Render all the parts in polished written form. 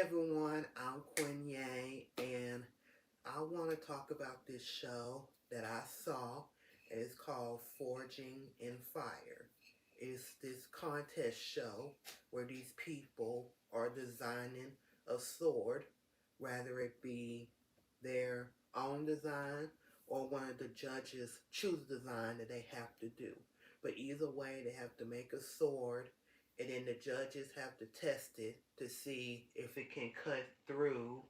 everyone, I'm Quinye, and I want to talk about this show that I saw. It's called Forging in Fire. It's this contest show where these people are designing a sword, whether it be their own design or one of the judges choose a design that they have to do. But either way, they have to make a sword, and then the judges have to test it to see if it can cut through.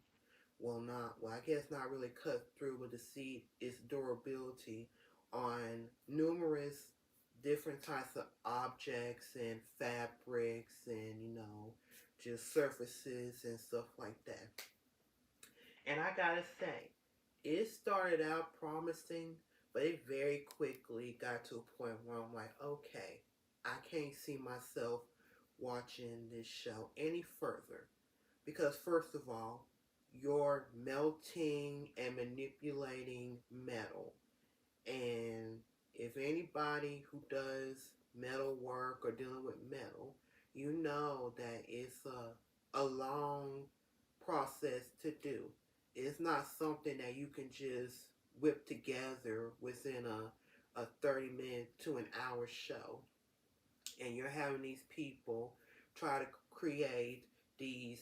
Well, I guess not really cut through, but to see its durability on numerous different types of objects and fabrics and, just surfaces and stuff like that. And I gotta say, it started out promising, but it very quickly got to a point where I'm like, okay, I can't see myself watching this show any further. Because, first of all, you're melting and manipulating metal. And if anybody who does metal work or dealing with metal, you know that it's a long process to do. It's not something that you can just whip together within a 30 minute to an hour show. And you're having these people try to create these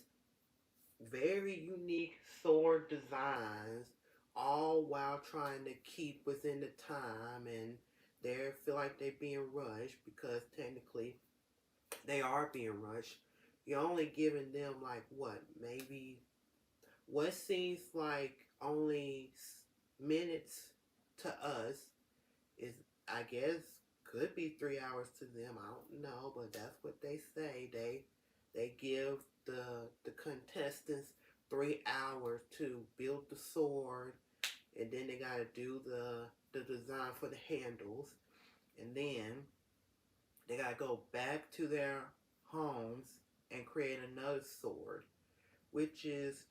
very unique sword designs, all while trying to keep within the time, and they feel like they're being rushed because technically they are being rushed. You're only giving them like what, maybe what seems like only minutes to us is, I guess, could be 3 hours to them. I don't know, but that's what they say. They give the contestants 3 hours to build the sword, and then they gotta do the design for the handles, and then they gotta go back to their homes and create another sword, which is,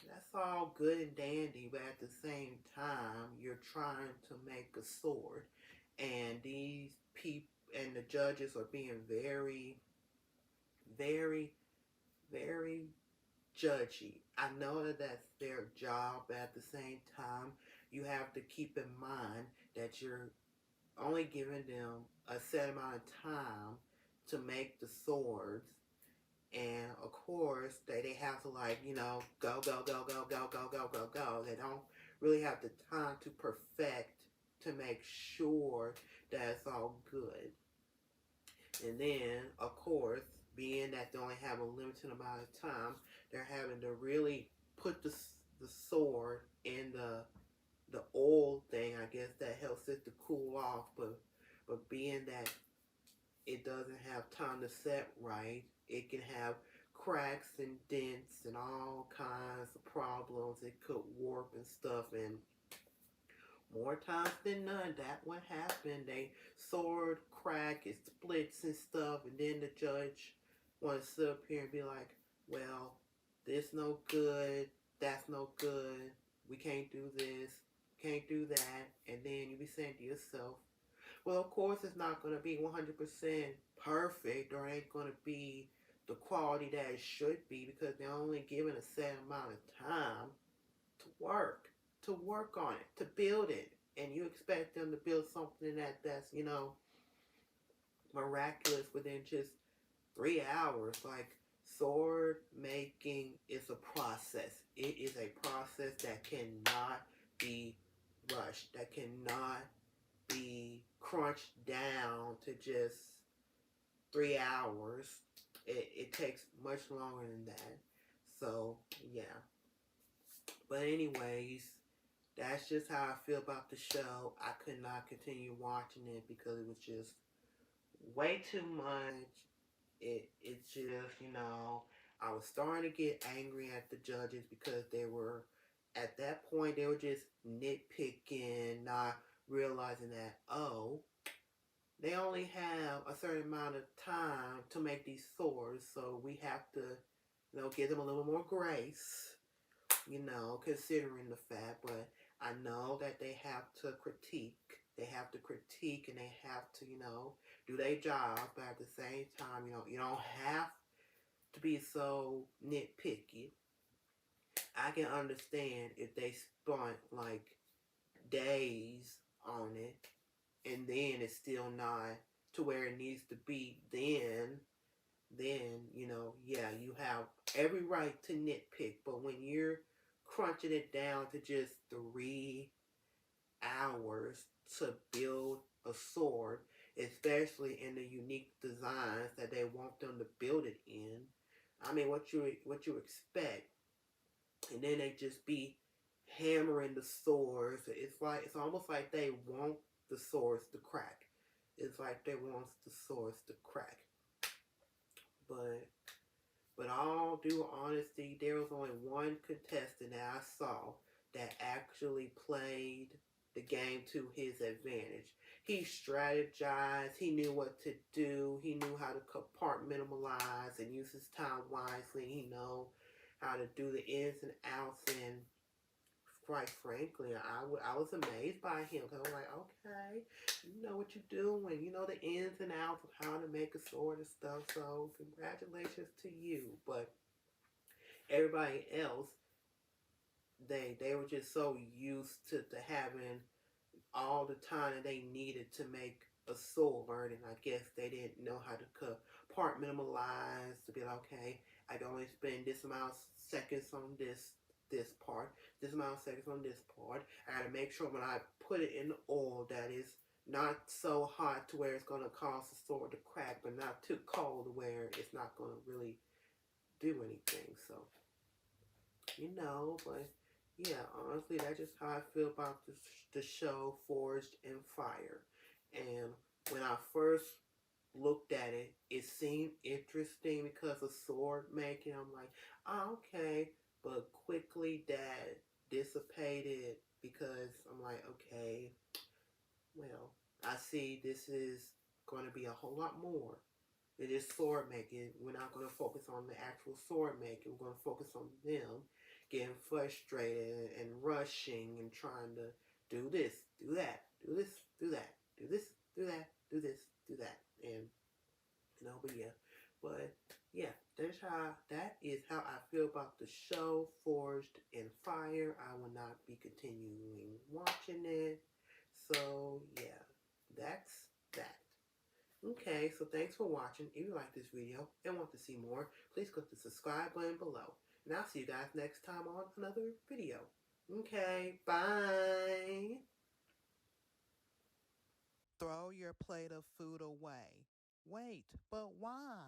that's all good and dandy, but at the same time, you're trying to make a sword, and these people and the judges are being very, very, very judgy. I know that that's their job, but at the same time, you have to keep in mind that you're only giving them a set amount of time to make the swords. And of course, they have to, like, go, go, go, go, go, go, go, go, go. They don't really have the time to perfect, to make sure that it's all good. And then, of course, being that they only have a limited amount of time, they're having to really put the sword in the oil thing, I guess, that helps it to cool off. But being that it doesn't have time to set right, it can have cracks and dents and all kinds of problems. It could warp and stuff, and more times than none, that what happened. They sword crack, it splits and stuff, and then the judge want to sit up here and be like, well, this no good, that's no good, we can't do this, can't do that, and then you be saying to yourself, well, of course it's not going to be 100% perfect, or ain't going to be the quality that it should be, because they're only given a set amount of time to work, on it, to build it, and you expect them to build something that's miraculous within just 3 hours. Like, sword making is a process. It is a process that cannot be rushed. That cannot be crunched down to just 3 hours. It takes much longer than that. So yeah. But anyways, that's just how I feel about the show. I could not continue watching it because it was just way too much. It's just, I was starting to get angry at the judges because they were, at that point, they were just nitpicking, not realizing that, oh, they only have a certain amount of time to make these swords, so we have to, give them a little more grace, considering the fact. But I know that they have to critique. They have to critique, and they have to, do their job. But at the same time, you don't have to be so nitpicky. I can understand if they spent like days on it and then it's still not to where it needs to be, then yeah, you have every right to nitpick. But when you're crunching it down to just 3 hours to build a sword, especially in the unique designs that they want them to build it in, I mean, what you expect, and then they just be hammering the swords. It's almost like they want the swords to crack. It's like they want the swords to crack. But all due honesty, there was only one contestant that I saw that actually played the game to his advantage. He strategized, he knew what to do, he knew how to compartmentalize and use his time wisely, he know how to do the ins and outs, and quite frankly, I was amazed by him because I was like, okay, you know what you're doing. You know the ins and outs of how to make a sword and stuff. So congratulations to you. But everybody else, they were just so used to having all the time that they needed to make a sword, and I guess they didn't know how to compartmentalize to be like, okay, I can only spend this amount of seconds on this part, this amount of seconds on this part. I gotta make sure when I put it in the oil that it's not so hot to where it's gonna cause the sword to crack, but not too cold where it's not gonna really do anything. So but yeah, honestly, that's just how I feel about the show Forged in Fire. And when I first looked at it, it seemed interesting because of sword making. I'm like, oh, okay. But quickly that dissipated because I'm like, okay, well, I see this is going to be a whole lot more than just sword making. We're not going to focus on the actual sword making. We're going to focus on them getting frustrated and rushing and trying to do this, do that, do this, do that, do this, do that, do this, do that. And but yeah, that is how I feel about the show Forged in Fire. I will not be continuing watching it. So yeah, that's that. Okay, so thanks for watching. If you like this video and want to see more, please click the subscribe button below. And I'll see you guys next time on another video. Okay, bye. Throw your plate of food away. Wait, but why?